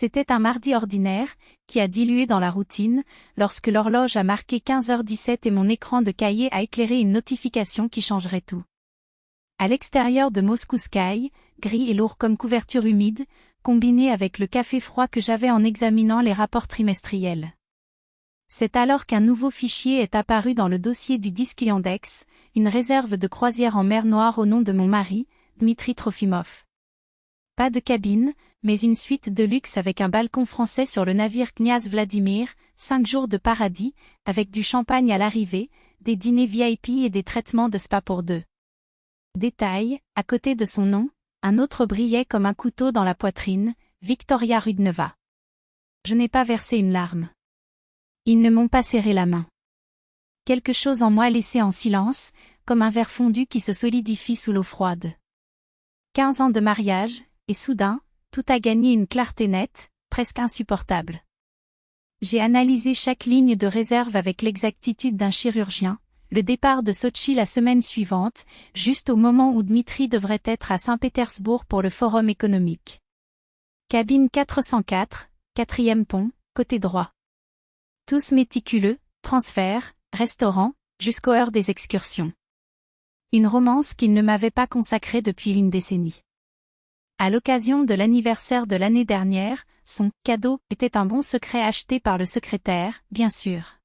C'était un mardi ordinaire, qui a dilué dans la routine, lorsque l'horloge a marqué 15h17 et mon écran de cahier a éclairé une notification qui changerait tout. À l'extérieur de Moscou Sky, gris et lourd comme couverture humide, combiné avec le café froid que j'avais en examinant les rapports trimestriels. C'est alors qu'un nouveau fichier est apparu dans le dossier du disque Yandex, une réserve de croisière en mer Noire au nom de mon mari, Dmitri Trofimov. Pas de cabine, mais une suite de luxe avec un balcon français sur le navire Kniaz Vladimir, 5 jours de paradis, avec du champagne à l'arrivée, des dîners VIP et des traitements de spa pour deux. Détail, à côté de son nom, un autre brillait comme un couteau dans la poitrine, Victoria Rudneva. Je n'ai pas versé une larme. Ils ne m'ont pas serré la main. Quelque chose en moi laissé en silence, comme un verre fondu qui se solidifie sous l'eau froide. 15 ans de mariage, et soudain, tout a gagné une clarté nette, presque insupportable. J'ai analysé chaque ligne de réserve avec l'exactitude d'un chirurgien, le départ de Sotchi la semaine suivante, juste au moment où Dmitri devrait être à Saint-Pétersbourg pour le forum économique. Cabine 404, 4e pont, côté droit. Tous méticuleux, transfert, restaurant, jusqu'aux heures des excursions. Une romance qu'il ne m'avait pas consacrée depuis une décennie. À l'occasion de l'anniversaire de l'année dernière, son « cadeau » était un bon secret acheté par le secrétaire, bien sûr.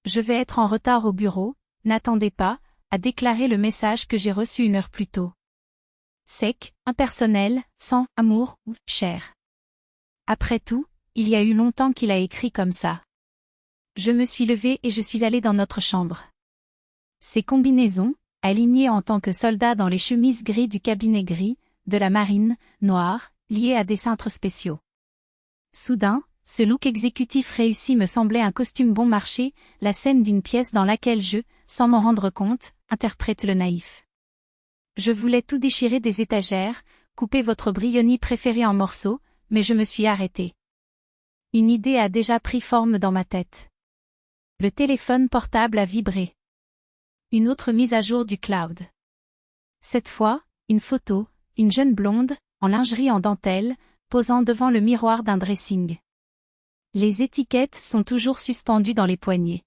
Je vais être en retard au bureau, n'attendez pas, a déclaré le message que j'ai reçu une heure plus tôt. Sec, impersonnel, sans amour ou chair. Après tout, il y a eu longtemps qu'il a écrit comme ça. Je me suis levée et je suis allée dans notre chambre. Ces combinaisons, alignées en tant que soldats dans les chemises gris du cabinet gris, de la marine, noire, liées à des cintres spéciaux. Soudain, ce look exécutif réussi me semblait un costume bon marché, la scène d'une pièce dans laquelle je, sans m'en rendre compte, interprète le naïf. Je voulais tout déchirer des étagères, couper votre brionie préférée en morceaux, mais je me suis arrêtée. Une idée a déjà pris forme dans ma tête. Le téléphone portable a vibré. Une autre mise à jour du cloud. Cette fois, une photo, une jeune blonde, en lingerie en dentelle, posant devant le miroir d'un dressing. Les étiquettes sont toujours suspendues dans les poignets.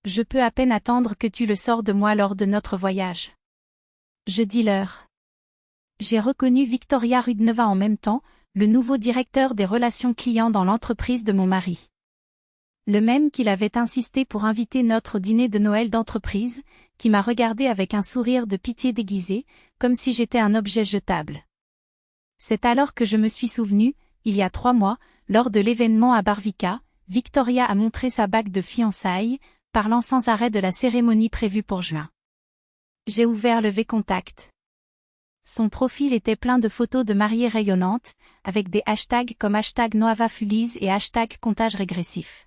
Je peux à peine attendre que tu le sors de moi lors de notre voyage. Je dis l'heure. J'ai reconnu Victoria Rudneva en même temps, le nouveau directeur des relations clients dans l'entreprise de mon mari. Le même qu'il avait insisté pour inviter notre dîner de Noël d'entreprise, qui m'a regardé avec un sourire de pitié déguisé, comme si j'étais un objet jetable. C'est alors que je me suis souvenu, il y a 3 mois, lors de l'événement à Barvika, Victoria a montré sa bague de fiançailles, parlant sans arrêt de la cérémonie prévue pour juin. J'ai ouvert le V-Contact. Son profil était plein de photos de mariées rayonnantes, avec des hashtags comme hashtag Noava Fuliz et hashtag comptage régressif.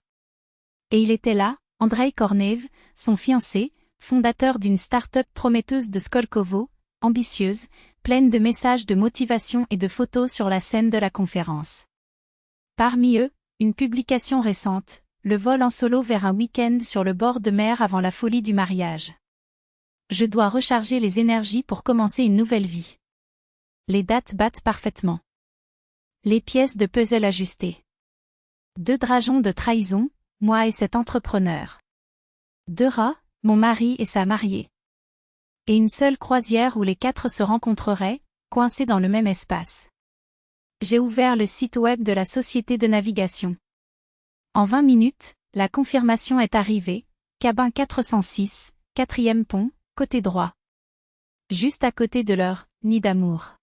Et il était là, Andrei Kornev, son fiancé, fondateur d'une start-up prometteuse de Skolkovo, ambitieuse, pleine de messages de motivation et de photos sur la scène de la conférence. Parmi eux, une publication récente, le vol en solo vers un week-end sur le bord de mer avant la folie du mariage. Je dois recharger les énergies pour commencer une nouvelle vie. Les dates battent parfaitement. Les pièces de puzzle ajustées. 2 dragons de trahison, moi et cet entrepreneur. 2 rats, mon mari et sa mariée. Et une seule croisière où les 4 se rencontreraient, coincés dans le même espace. J'ai ouvert le site web de la société de navigation. En 20 minutes, la confirmation est arrivée, cabin 406, 4e pont, côté droit. Juste à côté de leur nid d'amour.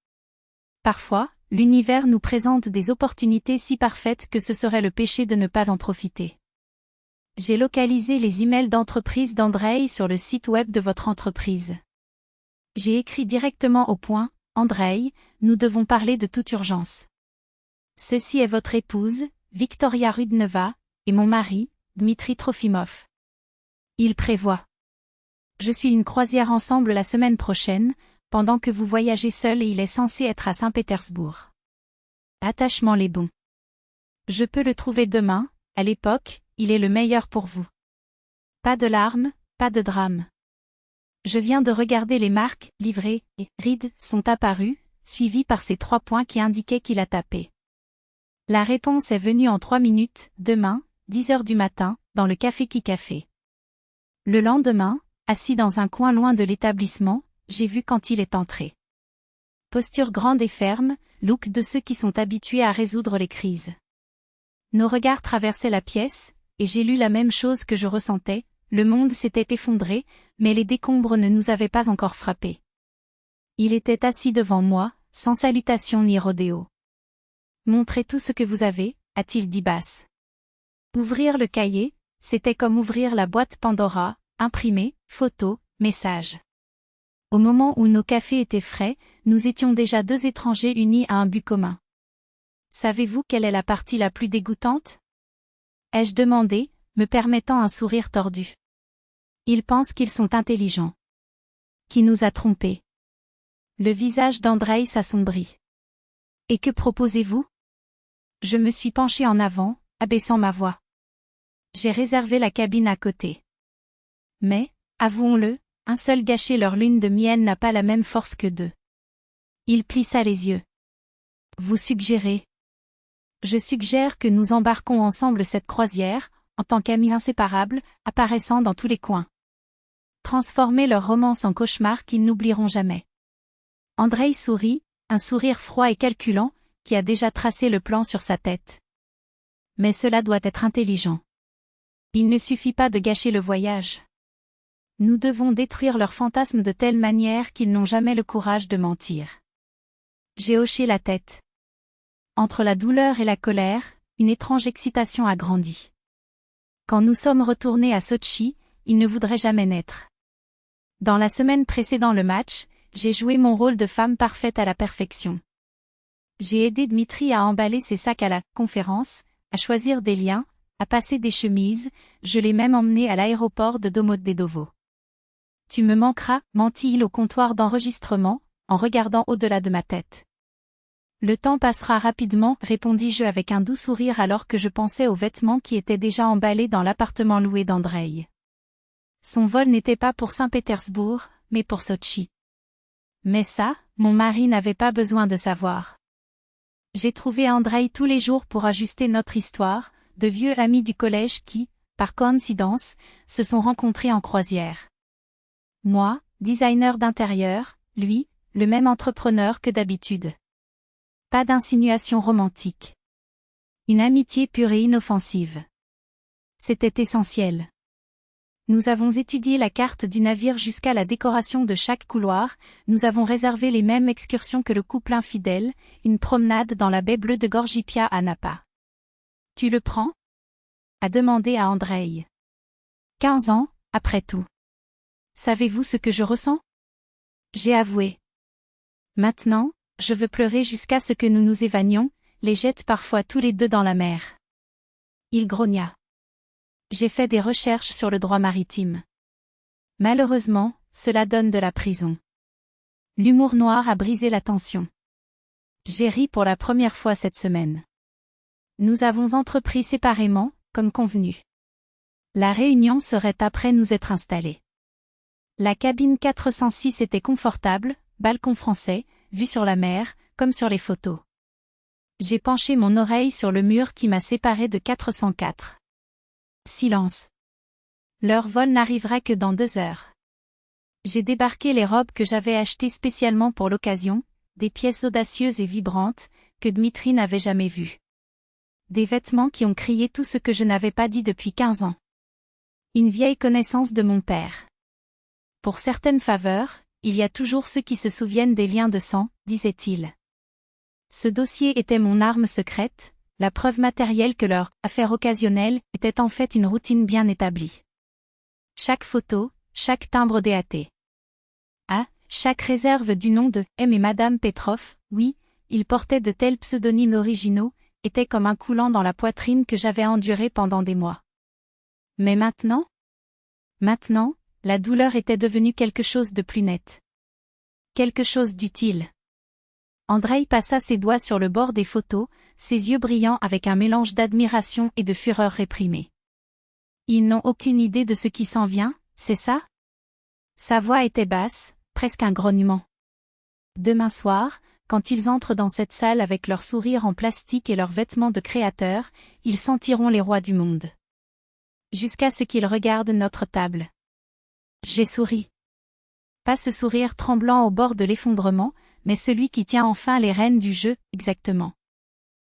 Parfois, l'univers nous présente des opportunités si parfaites que ce serait le péché de ne pas en profiter. J'ai localisé les emails d'entreprise d'Andrei sur le site web de votre entreprise. J'ai écrit directement au point, Andrei, nous devons parler de toute urgence. Ceci est votre épouse, Victoria Rudneva, et mon mari, Dmitri Trofimov. Il prévoit. Je suis une croisière ensemble la semaine prochaine, pendant que vous voyagez seul et il est censé être à Saint-Pétersbourg. Attachement les bons. Je peux le trouver demain, à l'époque, il est le meilleur pour vous. Pas de larmes, pas de drame. Je viens de regarder les marques, livrées, et rides sont apparues, suivies par ces 3 points qui indiquaient qu'il a tapé. La réponse est venue en 3 minutes, demain, 10 heures du matin, dans le café Qui Café. Le lendemain, assis dans un coin loin de l'établissement, j'ai vu quand il est entré. Posture grande et ferme, look de ceux qui sont habitués à résoudre les crises. Nos regards traversaient la pièce, et j'ai lu la même chose que je ressentais, le monde s'était effondré, mais les décombres ne nous avaient pas encore frappés. Il était assis devant moi, sans salutation ni rodéo. « Montrez tout ce que vous avez », a-t-il dit basse. Ouvrir le cahier, c'était comme ouvrir la boîte Pandora, imprimer, photos, messages. Au moment où nos cafés étaient frais, nous étions déjà 2 étrangers unis à un but commun. Savez-vous quelle est la partie la plus dégoûtante ? Ai-je demandé, me permettant un sourire tordu. Ils pensent qu'ils sont intelligents. Qui nous a trompés ? Le visage d'Andreï s'assombrit. Et que proposez-vous ? Je me suis penché en avant, abaissant ma voix. J'ai réservé la cabine à côté. Mais, avouons-le, un seul gâcher leur lune de miel n'a pas la même force que 2. Il plissa les yeux. Vous suggérez ? Je suggère que nous embarquons ensemble cette croisière, en tant qu'amis inséparables, apparaissant dans tous les coins. Transformer leur romance en cauchemar qu'ils n'oublieront jamais. Andreï sourit, un sourire froid et calculant, qui a déjà tracé le plan sur sa tête. Mais cela doit être intelligent. Il ne suffit pas de gâcher le voyage. Nous devons détruire leurs fantasmes de telle manière qu'ils n'ont jamais le courage de mentir. J'ai hoché la tête. Entre la douleur et la colère, une étrange excitation a grandi. Quand nous sommes retournés à Sotchi, il ne voudrait jamais naître. Dans la semaine précédant le match, j'ai joué mon rôle de femme parfaite à la perfection. J'ai aidé Dmitri à emballer ses sacs à la conférence, à choisir des liens, à passer des chemises, je l'ai même emmené à l'aéroport de Domodedovo. Tu me manqueras, mentit-il au comptoir d'enregistrement, en regardant au-delà de ma tête. Le temps passera rapidement, répondis-je avec un doux sourire alors que je pensais aux vêtements qui étaient déjà emballés dans l'appartement loué d'Andreï. Son vol n'était pas pour Saint-Pétersbourg, mais pour Sotchi. Mais ça, mon mari n'avait pas besoin de savoir. J'ai trouvé Andreï tous les jours pour ajuster notre histoire, de vieux amis du collège qui, par coïncidence, se sont rencontrés en croisière. Moi, designer d'intérieur, lui, le même entrepreneur que d'habitude. Pas d'insinuation romantique. Une amitié pure et inoffensive. C'était essentiel. Nous avons étudié la carte du navire jusqu'à la décoration de chaque couloir, nous avons réservé les mêmes excursions que le couple infidèle, une promenade dans la baie bleue de Gorgipia à Napa. Tu le prends ? A demandé à Andreï. 15 ans, après tout. Savez-vous ce que je ressens ? J'ai avoué. Maintenant, je veux pleurer jusqu'à ce que nous nous évanions, les jette parfois tous les 2 dans la mer. Il grogna. J'ai fait des recherches sur le droit maritime. Malheureusement, cela donne de la prison. L'humour noir a brisé la tension. J'ai ri pour la première fois cette semaine. Nous avons entrepris séparément, comme convenu. La réunion serait après nous être installés. La cabine 406 était confortable, balcon français, vue sur la mer, comme sur les photos. J'ai penché mon oreille sur le mur qui m'a séparé de 404. Silence. Leur vol n'arriverait que dans 2 heures. J'ai débarqué les robes que j'avais achetées spécialement pour l'occasion, des pièces audacieuses et vibrantes, que Dmitri n'avait jamais vues. Des vêtements qui ont crié tout ce que je n'avais pas dit depuis 15 ans. Une vieille connaissance de mon père. Pour certaines faveurs, il y a toujours ceux qui se souviennent des liens de sang, disait-il. Ce dossier était mon arme secrète, la preuve matérielle que leur affaire occasionnelle était en fait une routine bien établie. Chaque photo, chaque timbre DAT. Chaque réserve du nom de M et Madame Petrov, oui, ils portaient de tels pseudonymes originaux, était comme un coulant dans la poitrine que j'avais enduré pendant des mois. Mais maintenant, la douleur était devenue quelque chose de plus net. Quelque chose d'utile. Andreï passa ses doigts sur le bord des photos, ses yeux brillants avec un mélange d'admiration et de fureur réprimée. Ils n'ont aucune idée de ce qui s'en vient, c'est ça ? Sa voix était basse, presque un grognement. Demain soir, quand ils entrent dans cette salle avec leur sourire en plastique et leurs vêtements de créateurs, ils sentiront les rois du monde. Jusqu'à ce qu'ils regardent notre table. J'ai souri. Pas ce sourire tremblant au bord de l'effondrement, mais celui qui tient enfin les rênes du jeu, exactement.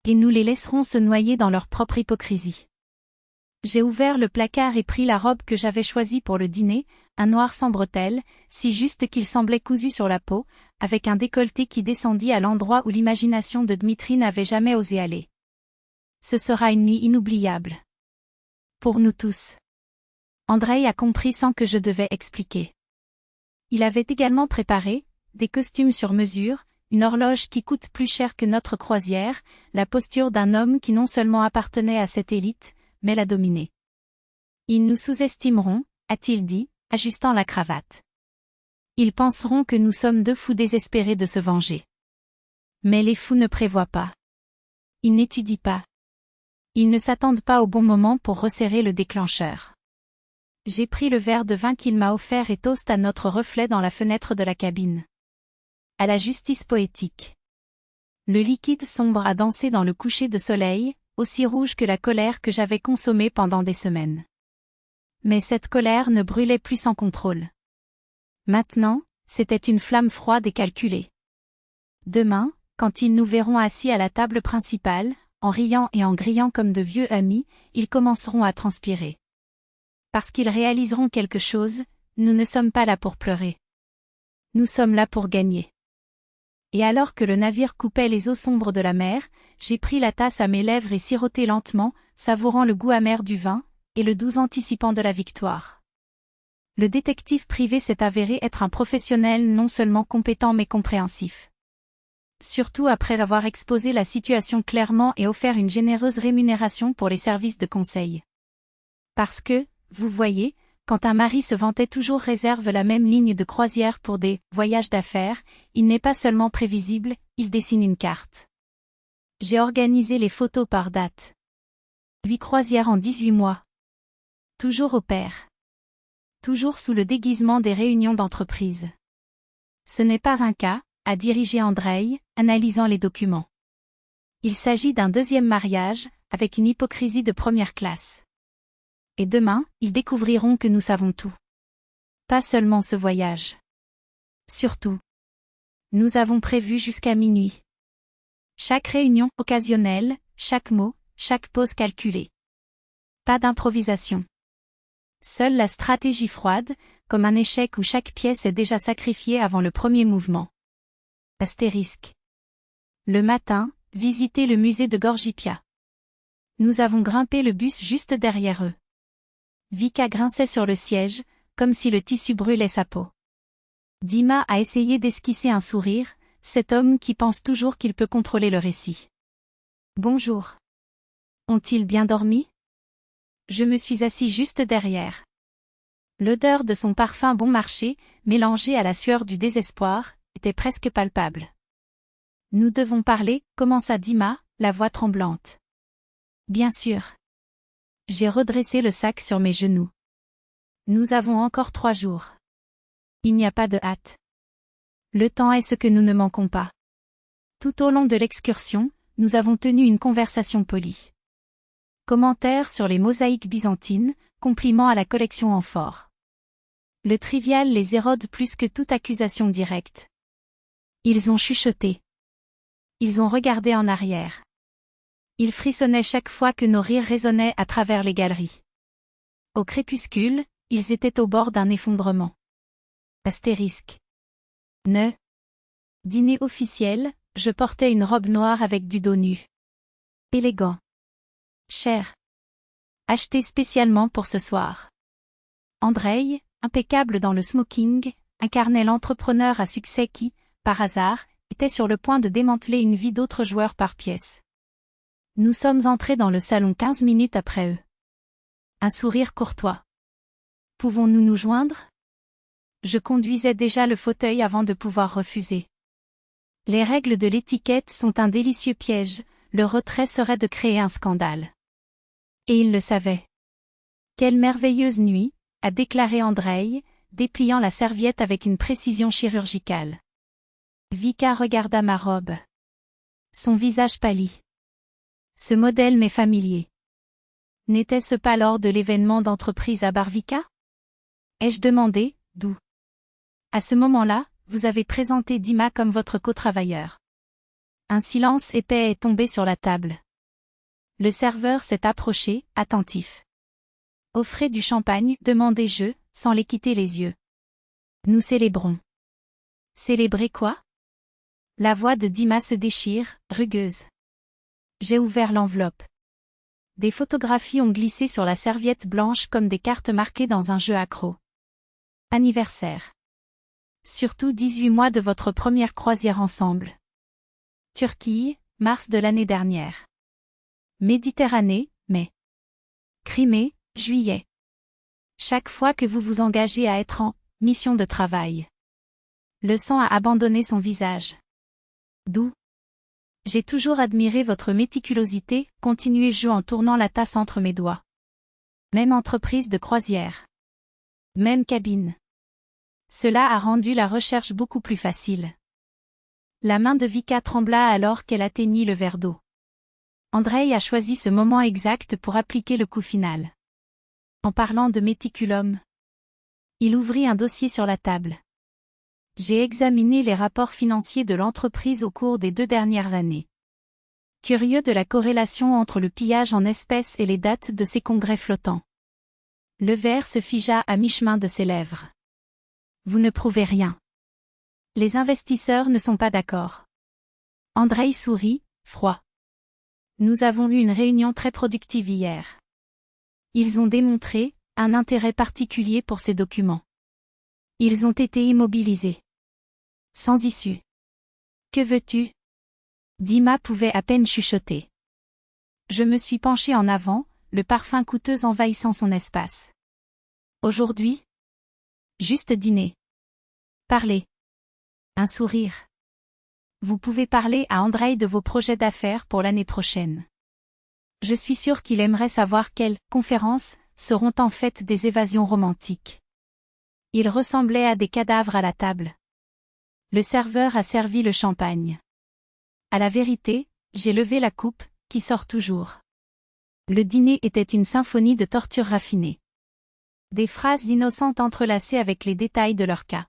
Et nous les laisserons se noyer dans leur propre hypocrisie. J'ai ouvert le placard et pris la robe que j'avais choisie pour le dîner, un noir sans bretelles, si juste qu'il semblait cousu sur la peau, avec un décolleté qui descendit à l'endroit où l'imagination de Dmitri n'avait jamais osé aller. Ce sera une nuit inoubliable. Pour nous tous. Andreï a compris sans que je devais expliquer. Il avait également préparé des costumes sur mesure, une horloge qui coûte plus cher que notre croisière, la posture d'un homme qui non seulement appartenait à cette élite, mais l'a dominée. Ils nous sous-estimeront, a-t-il dit, ajustant la cravate. Ils penseront que nous sommes deux fous désespérés de se venger. Mais les fous ne prévoient pas. Ils n'étudient pas. Ils ne s'attendent pas au bon moment pour resserrer le déclencheur. J'ai pris le verre de vin qu'il m'a offert et toast à notre reflet dans la fenêtre de la cabine. À la justice poétique. Le liquide sombre a dansé dans le coucher de soleil, aussi rouge que la colère que j'avais consommée pendant des semaines. Mais cette colère ne brûlait plus sans contrôle. Maintenant, c'était une flamme froide et calculée. Demain, quand ils nous verront assis à la table principale, en riant et en grillant comme de vieux amis, ils commenceront à transpirer. Parce qu'ils réaliseront quelque chose, nous ne sommes pas là pour pleurer. Nous sommes là pour gagner. Et alors que le navire coupait les eaux sombres de la mer, j'ai pris la tasse à mes lèvres et siroté lentement, savourant le goût amer du vin, et le doux anticipant de la victoire. Le détective privé s'est avéré être un professionnel non seulement compétent mais compréhensif. Surtout après avoir exposé la situation clairement et offert une généreuse rémunération pour les services de conseil. Parce que, vous voyez, quand un mari se vantait toujours réserve la même ligne de croisière pour des voyages d'affaires, il n'est pas seulement prévisible, il dessine une carte. J'ai organisé les photos par date. 8 croisières en 18 mois. Toujours au pair. Toujours sous le déguisement des réunions d'entreprise. Ce n'est pas un cas, a dirigé Andreï, analysant les documents. Il s'agit d'un deuxième mariage, avec une hypocrisie de première classe. Et demain, ils découvriront que nous savons tout. Pas seulement ce voyage. Surtout. Nous avons prévu jusqu'à minuit. Chaque réunion occasionnelle, chaque mot, chaque pause calculée. Pas d'improvisation. Seule la stratégie froide, comme un échec où chaque pièce est déjà sacrifiée avant le premier mouvement. Astérisque. Le matin, visitez le musée de Gorgipia. Nous avons grimpé le bus juste derrière eux. Vika grinçait sur le siège, comme si le tissu brûlait sa peau. Dima a essayé d'esquisser un sourire, cet homme qui pense toujours qu'il peut contrôler le récit. Bonjour. Ont-ils bien dormi? Je me suis assis juste derrière. L'odeur de son parfum bon marché, mélangée à la sueur du désespoir, était presque palpable. Nous devons parler, commença Dima, la voix tremblante. Bien sûr. J'ai redressé le sac sur mes genoux. Nous avons encore 3 jours. Il n'y a pas de hâte. Le temps est ce que nous ne manquons pas. Tout au long de l'excursion, nous avons tenu une conversation polie. Commentaires sur les mosaïques byzantines, compliments à la collection amphore. Le trivial les érode plus que toute accusation directe. Ils ont chuchoté. Ils ont regardé en arrière. Ils frissonnaient chaque fois que nos rires résonnaient à travers les galeries. Au crépuscule, ils étaient au bord d'un effondrement. Astérisque. Dîner officiel, je portais une robe noire avec du dos nu. Élégant. Cher. Acheté spécialement pour ce soir. Andreï, impeccable dans le smoking, incarnait l'entrepreneur à succès qui, par hasard, était sur le point de démanteler une vie d'autres joueurs par pièce. Nous sommes entrés dans le salon 15 minutes après eux. Un sourire courtois. Pouvons-nous nous joindre? Je conduisais déjà le fauteuil avant de pouvoir refuser. Les règles de l'étiquette sont un délicieux piège, le retrait serait de créer un scandale. Et il le savait. Quelle merveilleuse nuit, a déclaré Andreï, dépliant la serviette avec une précision chirurgicale. Vika regarda ma robe. Son visage pâlit. Ce modèle m'est familier. N'était-ce pas lors de l'événement d'entreprise à Barvika? Ai-je demandé, d'où? À ce moment-là, vous avez présenté Dima comme votre co-travailleur. Un silence épais est tombé sur la table. Le serveur s'est approché, attentif. Offrez du champagne, demandai-je, sans les quitter les yeux. Nous célébrons. Célébrer quoi? La voix de Dima se déchire, rugueuse. J'ai ouvert l'enveloppe. Des photographies ont glissé sur la serviette blanche comme des cartes marquées dans un jeu accro. Anniversaire. Surtout 18 mois de votre première croisière ensemble. Turquie, mars de l'année dernière. Méditerranée, mai. Crimée, juillet. Chaque fois que vous vous engagez à être en mission de travail. Le sang a abandonné son visage. D'où? J'ai toujours admiré votre méticulosité, continuai-je en tournant la tasse entre mes doigts. Même entreprise de croisière. Même cabine. Cela a rendu la recherche beaucoup plus facile. La main de Vika trembla alors qu'elle atteignit le verre d'eau. Andrei a choisi ce moment exact pour appliquer le coup final. En parlant de méticulum, il ouvrit un dossier sur la table. J'ai examiné les rapports financiers de l'entreprise au cours des 2 dernières années. Curieux de la corrélation entre le pillage en espèces et les dates de ces congrès flottants. Le verre se figea à mi-chemin de ses lèvres. Vous ne prouvez rien. Les investisseurs ne sont pas d'accord. Andrei sourit, froid. Nous avons eu une réunion très productive hier. Ils ont démontré un intérêt particulier pour ces documents. Ils ont été immobilisés. Sans issue. Que veux-tu? Dima pouvait à peine chuchoter. Je me suis penché en avant, le parfum coûteux envahissant son espace. Aujourd'hui? Juste dîner. Parlez. Un sourire. Vous pouvez parler à Andrei de vos projets d'affaires pour l'année prochaine. Je suis sûr qu'il aimerait savoir quelles conférences seront en fait des évasions romantiques. Il ressemblait à des cadavres à la table. Le serveur a servi le champagne. À la vérité, j'ai levé la coupe, qui sort toujours. Le dîner était une symphonie de tortures raffinées. Des phrases innocentes entrelacées avec les détails de leur cas.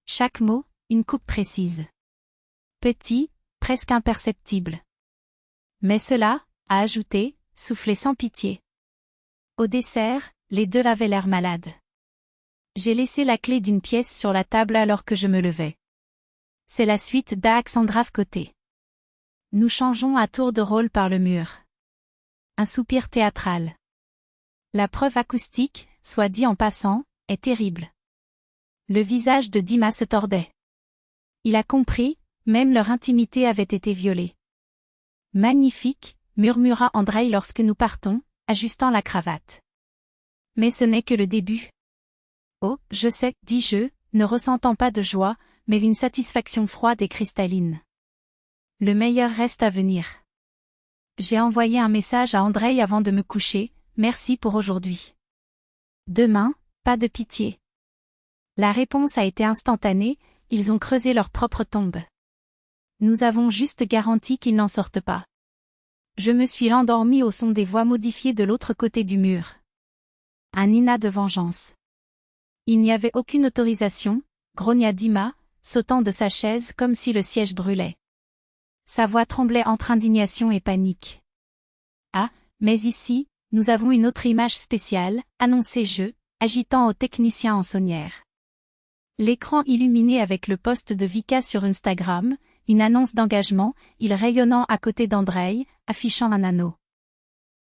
Chaque mot, une coupe précise. Petit, presque imperceptible. Mais cela, a ajouté, soufflait sans pitié. Au dessert, les deux avaient l'air malades. J'ai laissé la clé d'une pièce sur la table alors que je me levais. C'est la suite d'Alexandra côté. Nous changeons à tour de rôle par le mur. Un soupir théâtral. La preuve acoustique, soit dit en passant, est terrible. Le visage de Dima se tordait. Il a compris, même leur intimité avait été violée. Magnifique, murmura Andrei lorsque nous partons, ajustant la cravate. Mais ce n'est que le début. Oh, je sais, dis-je, ne ressentant pas de joie, mais une satisfaction froide et cristalline. Le meilleur reste à venir. J'ai envoyé un message à Andrei avant de me coucher, merci pour aujourd'hui. Demain, pas de pitié. La réponse a été instantanée, ils ont creusé leur propre tombe. Nous avons juste garanti qu'ils n'en sortent pas. Je me suis endormi au son des voix modifiées de l'autre côté du mur. Un Ina de vengeance. Il n'y avait aucune autorisation, grogna Dima, sautant de sa chaise comme si le siège brûlait. Sa voix tremblait entre indignation et panique. Ah, mais ici, nous avons une autre image spéciale, annonçai-je, agitant au technicien en saunière. L'écran illuminé avec le post de Vika sur Instagram, une annonce d'engagement, il rayonnant à côté d'Andrei, affichant un anneau.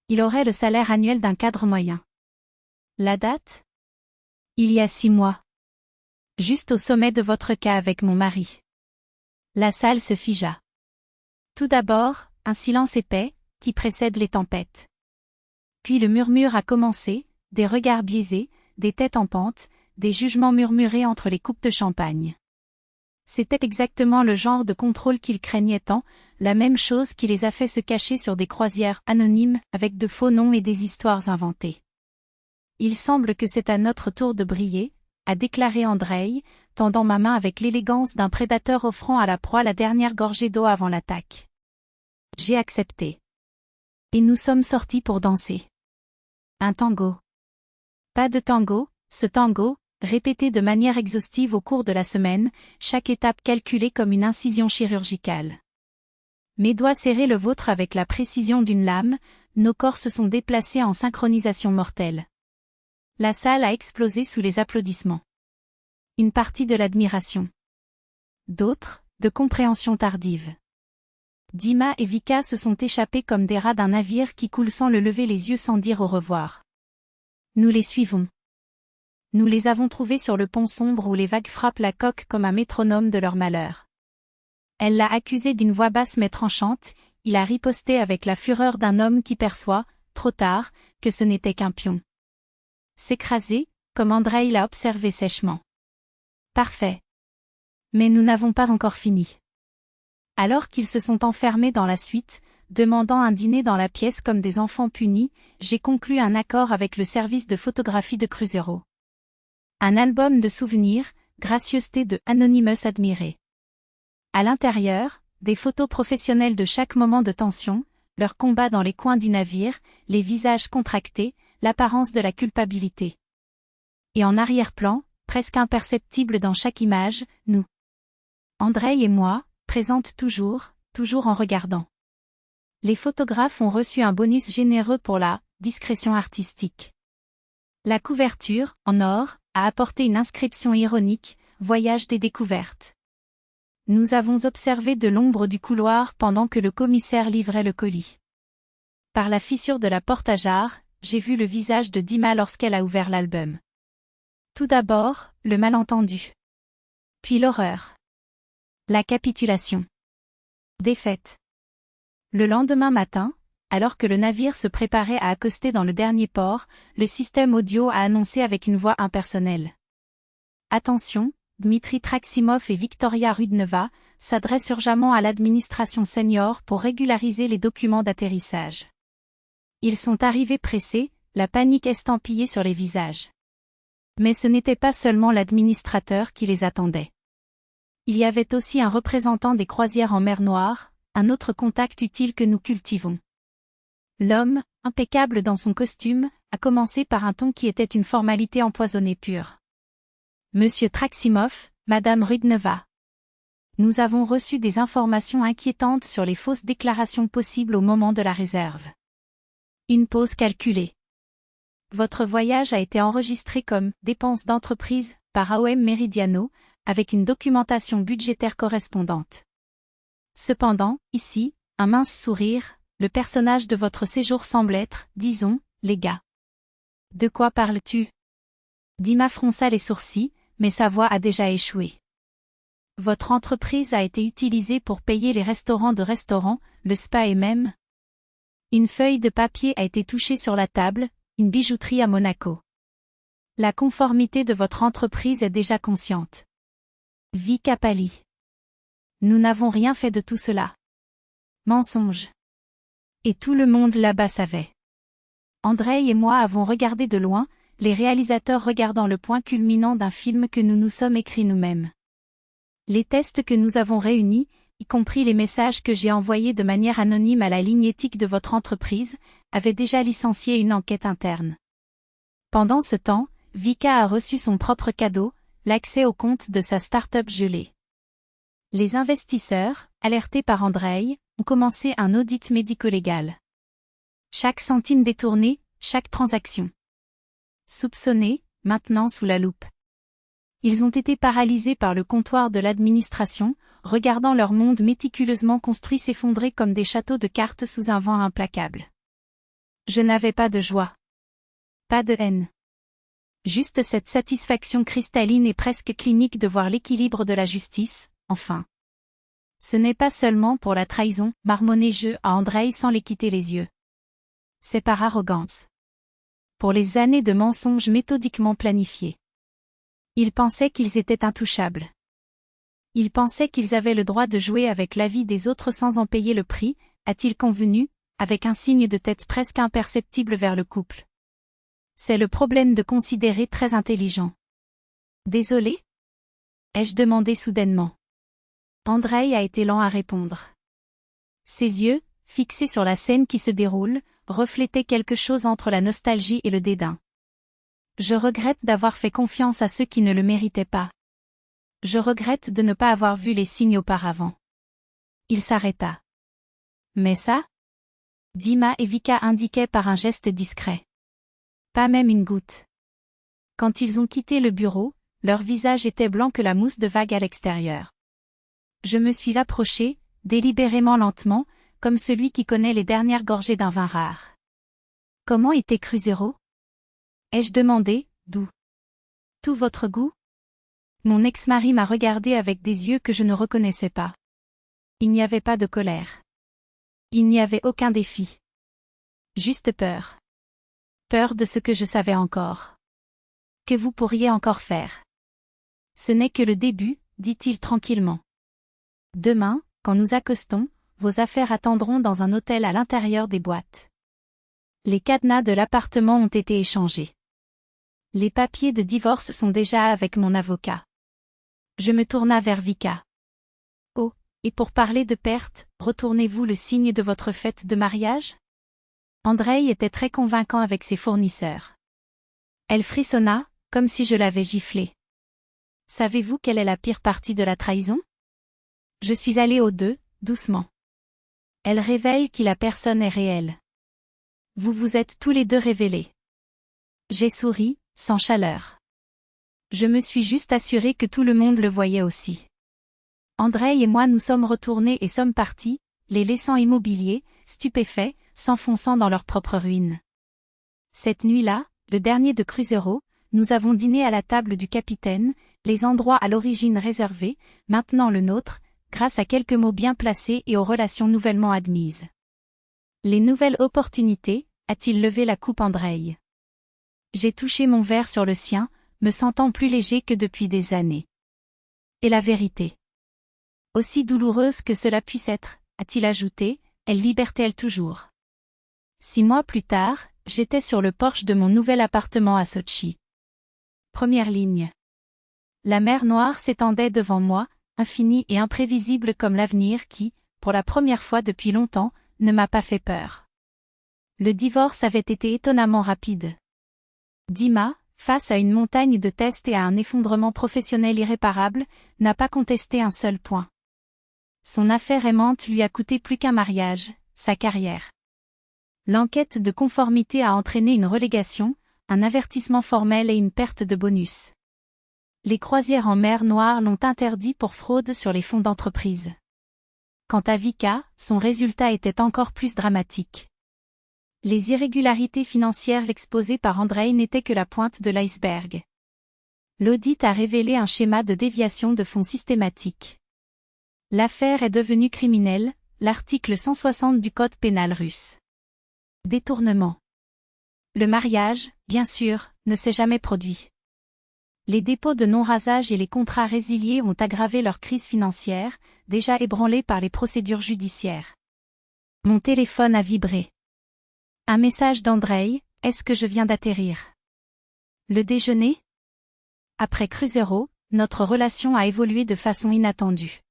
Il aurait le salaire annuel d'un cadre moyen. La date? Il y a 6 mois. Juste au sommet de votre cas avec mon mari. La salle se figea. Tout d'abord, un silence épais, qui précède les tempêtes. Puis le murmure a commencé, des regards biaisés, des têtes en pente, des jugements murmurés entre les coupes de champagne. C'était exactement le genre de contrôle qu'ils craignaient tant, la même chose qui les a fait se cacher sur des croisières anonymes avec de faux noms et des histoires inventées. Il semble que c'est à notre tour de briller, a déclaré Andrei, tendant ma main avec l'élégance d'un prédateur offrant à la proie la dernière gorgée d'eau avant l'attaque. J'ai accepté. Et nous sommes sortis pour danser. Un tango. Pas de tango, ce tango, répété de manière exhaustive au cours de la semaine, chaque étape calculée comme une incision chirurgicale. Mes doigts serraient le vôtre avec la précision d'une lame, nos corps se sont déplacés en synchronisation mortelle. La salle a explosé sous les applaudissements. Une partie de l'admiration. D'autres, de compréhension tardive. Dima et Vika se sont échappés comme des rats d'un navire qui coule sans le lever les yeux sans dire au revoir. Nous les suivons. Nous les avons trouvés sur le pont sombre où les vagues frappent la coque comme un métronome de leur malheur. Elle l'a accusé d'une voix basse mais tranchante, il a riposté avec la fureur d'un homme qui perçoit, trop tard, que ce n'était qu'un pion. S'écraser, comme Andrei l'a observé sèchement. Parfait. Mais nous n'avons pas encore fini. Alors qu'ils se sont enfermés dans la suite, demandant un dîner dans la pièce comme des enfants punis, j'ai conclu un accord avec le service de photographie de Cruzeiro. Un album de souvenirs, gracieuseté de Anonymous admiré. À l'intérieur, des photos professionnelles de chaque moment de tension, leur combat dans les coins du navire, les visages contractés, l'apparence de la culpabilité. Et en arrière-plan, presque imperceptible dans chaque image, nous. Andrei et moi, présentes toujours en regardant. Les photographes ont reçu un bonus généreux pour la discrétion artistique. La couverture, en or, a apporté une inscription ironique, Voyage des découvertes. Nous avons observé de l'ombre du couloir pendant que le commissaire livrait le colis. Par la fissure de la porte à jarre, j'ai vu le visage de Dima lorsqu'elle a ouvert l'album. Tout d'abord, le malentendu. Puis l'horreur. La capitulation. Défaite. Le lendemain matin, alors que le navire se préparait à accoster dans le dernier port, le système audio a annoncé avec une voix impersonnelle. Attention, Dmitri Traximov et Victoria Rudneva s'adressent urgemment à l'administration senior pour régulariser les documents d'atterrissage. Ils sont arrivés pressés, la panique estampillée sur les visages. Mais ce n'était pas seulement l'administrateur qui les attendait. Il y avait aussi un représentant des croisières en mer Noire, un autre contact utile que nous cultivons. L'homme, impeccable dans son costume, a commencé par un ton qui était une formalité empoisonnée pure. Monsieur Traximov, Madame Rudneva. Nous avons reçu des informations inquiétantes sur les fausses déclarations possibles au moment de la réserve. Une pause calculée. Votre voyage a été enregistré comme « dépenses d'entreprise » par AOM Meridiano, avec une documentation budgétaire correspondante. Cependant, ici, un mince sourire, le personnage de votre séjour semble être, disons, les gars. De quoi parles-tu? Dima fronça les sourcils, mais sa voix a déjà échoué. Votre entreprise a été utilisée pour payer les restaurants de restaurants, le spa et même. Une feuille de papier a été touchée sur la table, une bijouterie à Monaco. La conformité de votre entreprise est déjà consciente. Vika pâlit. Nous n'avons rien fait de tout cela. Mensonge. Et tout le monde là-bas savait. Andrei et moi avons regardé de loin, les réalisateurs regardant le point culminant d'un film que nous nous sommes écrits nous-mêmes. Les tests que nous avons réunis, y compris les messages que j'ai envoyés de manière anonyme à la ligne éthique de votre entreprise, avaient déjà licencié une enquête interne. Pendant ce temps, Vika a reçu son propre cadeau, l'accès au compte de sa start-up gelée. Les investisseurs, alertés par Andrei, ont commencé un audit médico-légal. Chaque centime détourné, chaque transaction. Soupçonnés, maintenant sous la loupe. Ils ont été paralysés par le comptoir de l'administration, regardant leur monde méticuleusement construit s'effondrer comme des châteaux de cartes sous un vent implacable. Je n'avais pas de joie. Pas de haine. Juste cette satisfaction cristalline et presque clinique de voir l'équilibre de la justice, enfin. Ce n'est pas seulement pour la trahison, marmonnai-je à Andrei sans les quitter les yeux. C'est par arrogance. Pour les années de mensonges méthodiquement planifiés. Ils pensaient qu'ils étaient intouchables. Ils pensaient qu'ils avaient le droit de jouer avec la vie des autres sans en payer le prix, a-t-il convenu, avec un signe de tête presque imperceptible vers le couple. C'est le problème de considérer très intelligent. Désolé? Ai-je demandé soudainement. Andreï a été lent à répondre. Ses yeux, fixés sur la scène qui se déroule, reflétaient quelque chose entre la nostalgie et le dédain. Je regrette d'avoir fait confiance à ceux qui ne le méritaient pas. Je regrette de ne pas avoir vu les signes auparavant. Il s'arrêta. Mais ça? Dima et Vika indiquaient par un geste discret. Pas même une goutte. Quand ils ont quitté le bureau, leur visage était blanc que la mousse de vague à l'extérieur. Je me suis approché, délibérément lentement, comme celui qui connaît les dernières gorgées d'un vin rare. Comment était Cruzeiro? Ai-je demandé, d'où? Tout votre goût? Mon ex-mari m'a regardé avec des yeux que je ne reconnaissais pas. Il n'y avait pas de colère. Il n'y avait aucun défi. Juste peur. Peur de ce que je savais encore. Que vous pourriez encore faire. Ce n'est que le début, dit-il tranquillement. Demain, quand nous accostons, vos affaires attendront dans un hôtel à l'intérieur des boîtes. Les cadenas de l'appartement ont été échangés. Les papiers de divorce sont déjà avec mon avocat. Je me tourna vers Vika. Oh, et pour parler de perte, retournez-vous le signe de votre fête de mariage? Andreï était très convaincant avec ses fournisseurs. Elle frissonna, comme si je l'avais giflée. Savez-vous quelle est la pire partie de la trahison? Je suis allée aux deux, doucement. Elle révèle qui la personne est réelle. Vous vous êtes tous les deux révélés. J'ai souri, sans chaleur. Je me suis juste assurée que tout le monde le voyait aussi. Andreï et moi nous sommes retournés et sommes partis, les laissant immobiliers, stupéfaits, s'enfonçant dans leur propre ruine. Cette nuit-là, le dernier de Cruzeiro, nous avons dîné à la table du capitaine, les endroits à l'origine réservés, maintenant le nôtre, grâce à quelques mots bien placés et aux relations nouvellement admises. Les nouvelles opportunités, a-t-il levé la coupe Andreï. J'ai touché mon verre sur le sien, me sentant plus léger que depuis des années. Et la vérité. Aussi douloureuse que cela puisse être, a-t-il ajouté, elle libère-t-elle toujours. 6 mois plus tard, j'étais sur le porche de mon nouvel appartement à Sochi. Première ligne. La mer Noire s'étendait devant moi, infinie et imprévisible comme l'avenir qui, pour la première fois depuis longtemps, ne m'a pas fait peur. Le divorce avait été étonnamment rapide. Dima, face à une montagne de tests et à un effondrement professionnel irréparable, n'a pas contesté un seul point. Son affaire aimante lui a coûté plus qu'un mariage, sa carrière. L'enquête de conformité a entraîné une relégation, un avertissement formel et une perte de bonus. Les croisières en mer Noire l'ont interdit pour fraude sur les fonds d'entreprise. Quant à Vika, son résultat était encore plus dramatique. Les irrégularités financières exposées par Andreï n'étaient que la pointe de l'iceberg. L'audit a révélé un schéma de déviation de fonds systématique. L'affaire est devenue criminelle, l'article 160 du Code pénal russe. Détournement. Le mariage, bien sûr, ne s'est jamais produit. Les dépôts de non-rasage et les contrats résiliés ont aggravé leur crise financière, déjà ébranlée par les procédures judiciaires. Mon téléphone a vibré. Un message d'Andreï, est-ce que je viens d'atterrir? Le déjeuner? Après Cruzeiro, notre relation a évolué de façon inattendue.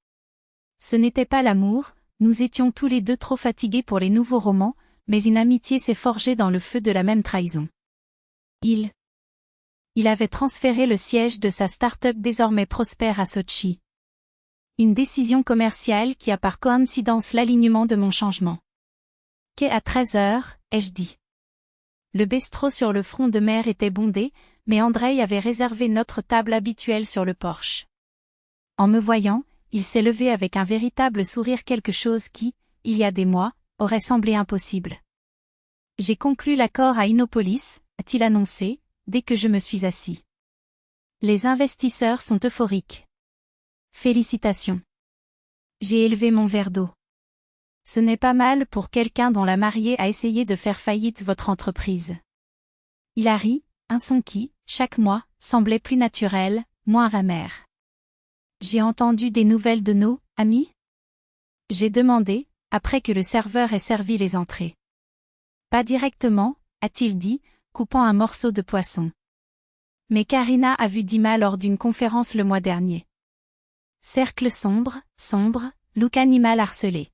Ce n'était pas l'amour, nous étions tous les deux trop fatigués pour les nouveaux romans, mais une amitié s'est forgée dans le feu de la même trahison. Il avait transféré le siège de sa start-up désormais prospère à Sochi. Une décision commerciale qui a par coïncidence l'alignement de mon changement. Quai à 13h, ai-je dit. Le bistrot sur le front de mer était bondé, mais Andreï avait réservé notre table habituelle sur le porche. En me voyant, il s'est levé avec un véritable sourire, quelque chose qui, il y a des mois, aurait semblé impossible. J'ai conclu l'accord à Innopolis, a-t-il annoncé, dès que je me suis assis. Les investisseurs sont euphoriques. Félicitations. J'ai élevé mon verre d'eau. Ce n'est pas mal pour quelqu'un dont la mariée a essayé de faire faillite votre entreprise. Il a ri, un son qui, chaque mois, semblait plus naturel, moins amer. J'ai entendu des nouvelles de nos amis? J'ai demandé, après que le serveur ait servi les entrées. Pas directement, a-t-il dit, coupant un morceau de poisson. Mais Karina a vu Dima lors d'une conférence le mois dernier. Cercle sombre, look animal harcelé.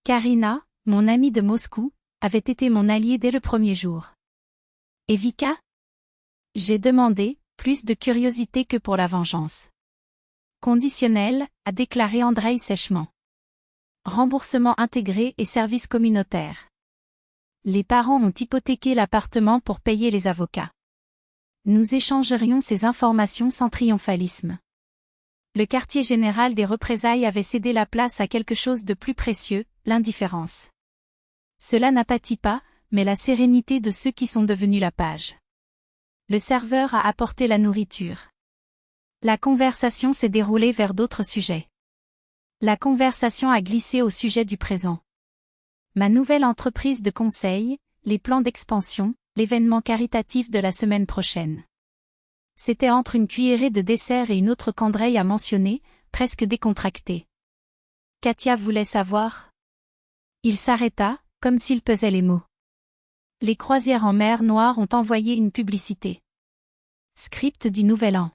Karina, mon amie de Moscou, avait été mon alliée dès le premier jour. Et Vika? J'ai demandé, plus de curiosité que pour la vengeance. Conditionnel, a déclaré Andreï sèchement. Remboursement intégré et service communautaire. Les parents ont hypothéqué l'appartement pour payer les avocats. Nous échangerions ces informations sans triomphalisme. Le quartier général des représailles avait cédé la place à quelque chose de plus précieux, l'indifférence. Cela n'apatit pas, mais la sérénité de ceux qui sont devenus la page. Le serveur a apporté la nourriture. La conversation s'est déroulée vers d'autres sujets. La conversation a glissé au sujet du présent. Ma nouvelle entreprise de conseil, les plans d'expansion, l'événement caritatif de la semaine prochaine. C'était entre une cuillerée de dessert et une autre qu'Andreï a mentionné, presque décontractée. Katia voulait savoir. Il s'arrêta, comme s'il pesait les mots. Les croisières en mer Noire ont envoyé une publicité. Script du Nouvel An.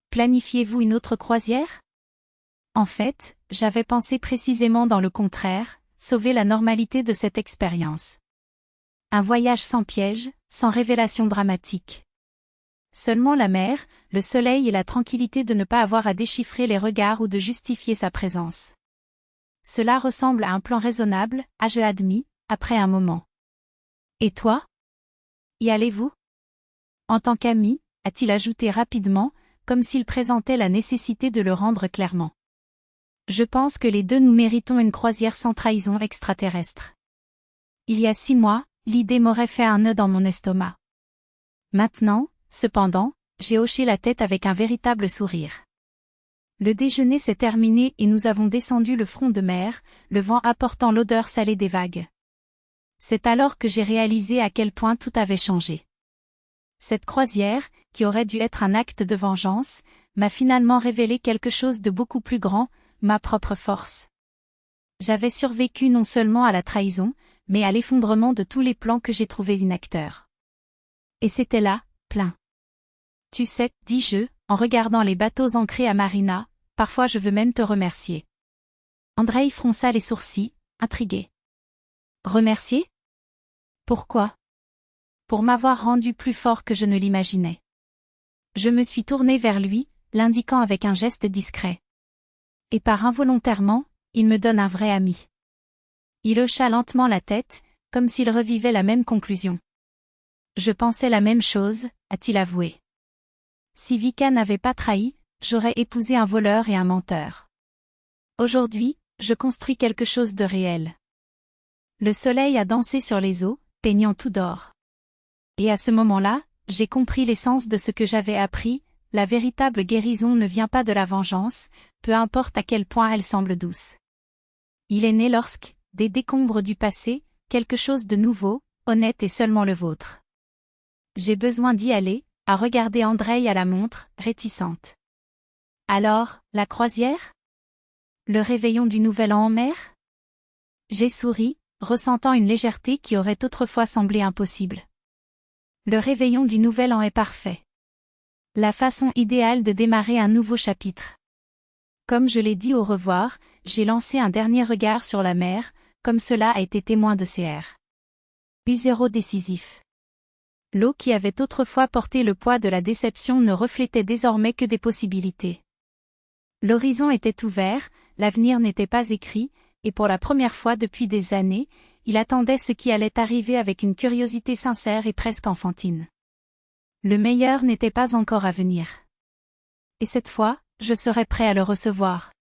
Planifiez-vous une autre croisière? En fait, j'avais pensé précisément dans le contraire, sauver la normalité de cette expérience. Un voyage sans piège, sans révélation dramatique. Seulement la mer, le soleil et la tranquillité de ne pas avoir à déchiffrer les regards ou de justifier sa présence. Cela ressemble à un plan raisonnable, ai-je admis, après un moment. Et toi? Y allez-vous? En tant qu'ami, a-t-il ajouté rapidement, comme s'il présentait la nécessité de le rendre clairement. Je pense que les deux nous méritons une croisière sans trahison extraterrestre. Il y a 6 mois, l'idée m'aurait fait un nœud dans mon estomac. Maintenant, cependant, j'ai hoché la tête avec un véritable sourire. Le déjeuner s'est terminé et nous avons descendu le front de mer, le vent apportant l'odeur salée des vagues. C'est alors que j'ai réalisé à quel point tout avait changé. Cette croisière, qui aurait dû être un acte de vengeance, m'a finalement révélé quelque chose de beaucoup plus grand, ma propre force. J'avais survécu non seulement à la trahison, mais à l'effondrement de tous les plans que j'ai trouvés inacteurs. Et c'était là, plein. Tu sais, dis-je, en regardant les bateaux ancrés à Marina, parfois je veux même te remercier. Andreï fronça les sourcils, intrigué. Remercier? Pourquoi? Pour m'avoir rendu plus fort que je ne l'imaginais. Je me suis tourné vers lui, l'indiquant avec un geste discret. Et par involontairement, il me donne un vrai ami. Il hocha lentement la tête, comme s'il revivait la même conclusion. Je pensais la même chose, a-t-il avoué. Si Vika n'avait pas trahi, j'aurais épousé un voleur et un menteur. Aujourd'hui, je construis quelque chose de réel. Le soleil a dansé sur les eaux, peignant tout d'or. Et à ce moment-là, j'ai compris l'essence de ce que j'avais appris, la véritable guérison ne vient pas de la vengeance, peu importe à quel point elle semble douce. Il est né lorsque, des décombres du passé, quelque chose de nouveau, honnête et seulement le vôtre. J'ai besoin d'y aller, à regarder Andreï à la montre, réticente. Alors, la croisière? Le réveillon du Nouvel An en mer? J'ai souri, ressentant une légèreté qui aurait autrefois semblé impossible. Le réveillon du Nouvel An est parfait. La façon idéale de démarrer un nouveau chapitre. Comme je l'ai dit au revoir, j'ai lancé un dernier regard sur la mer, comme cela a été témoin de CR. U0 décisif. L'eau qui avait autrefois porté le poids de la déception ne reflétait désormais que des possibilités. L'horizon était ouvert, l'avenir n'était pas écrit, et pour la première fois depuis des années, il attendait ce qui allait arriver avec une curiosité sincère et presque enfantine. Le meilleur n'était pas encore à venir. Et cette fois, je serais prêt à le recevoir.